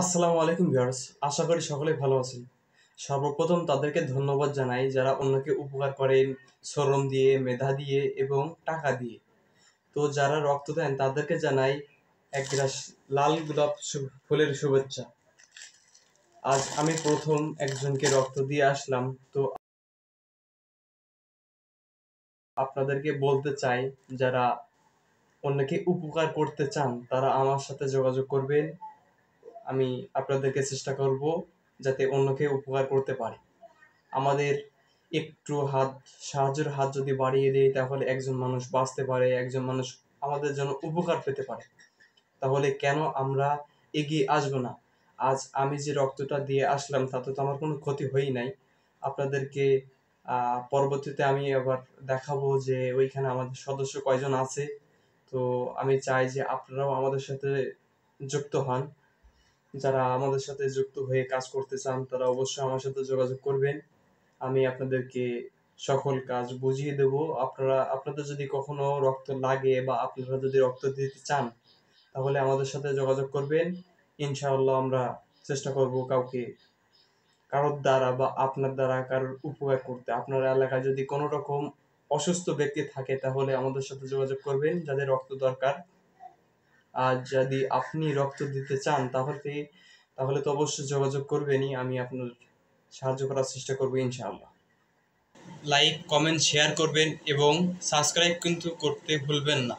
আসসালামু আলাইকুম ভিউয়ার্স, আশা করি সকলেই ভালো আছেন। সর্বপ্রথম তাদেরকে ধন্যবাদ জানাই যারা অন্যকে উপকার করেন শ্রম দিয়ে, মেধা দিয়ে এবং টাকা দিয়ে। তো যারা রক্ত দেন তাদেরকে জানাই এক গ্লাস লাল গোলাপ ফুলের শুভেচ্ছা। আজ আমি প্রথম একজনকে রক্ত দিয়ে আসলাম, তো আপনাদেরকে বলতে চাই যারা অন্যকে উপকার করতে চান তারা আমার সাথে যোগাযোগ করবেন। আমি আপনাদেরকে চেষ্টা করব যাতে অন্যকে উপকার করতে পারি। আমাদের একটু সাহায্যের হাত যদি বাড়িয়ে দেই তাহলে একজন মানুষ বাঁচতে পারে, একজন মানুষ আমাদের জন্য উপকার পেতে পারে। তাহলে কেন আমরা এগিয়ে আসবো না? আজ আমি যে রক্তটা দিয়ে আসলাম তাতে তো আমার কোনো ক্ষতি হয়ই নাই। আপনাদেরকে পরবর্তীতে আমি আবার দেখাবো যে ওইখানে আমাদের সদস্য কয়জন আছে। তো আমি চাই যে আপনারাও আমাদের সাথে যুক্ত হন। যারা আমাদের সাথে যুক্ত হয়ে কাজ করতে চান তারা অবশ্যই আমার সাথে যোগাযোগ করবেন। আমি আপনাদেরকে সকল কাজ বুঝিয়ে দেব। আপনাদের যদি কখনো রক্ত লাগে বা আপনারা যদি রক্ত দিতে চান তাহলে আমাদের সাথে যোগাযোগ করবেন। ইনশাআল্লাহ আমরা চেষ্টা করব কারোর দ্বারা বা আপনার দ্বারা কারোর উপকার করতে। আপনার এলাকায় যদি কোনো রকম অসুস্থ ব্যক্তি থাকে তাহলে আমাদের সাথে যোগাযোগ করবেন যাদের রক্ত দরকার। আর যদি আপনি রক্ত দিতে চান তাহলে তো অবশ্যই যোগাযোগ করবেনই। আমি আপনার সাহায্য করার চেষ্টা করবো ইনশাআল্লাহ। লাইক, কমেন্ট, শেয়ার করবেন এবং সাবস্ক্রাইব কিন্তু করতে ভুলবেন না।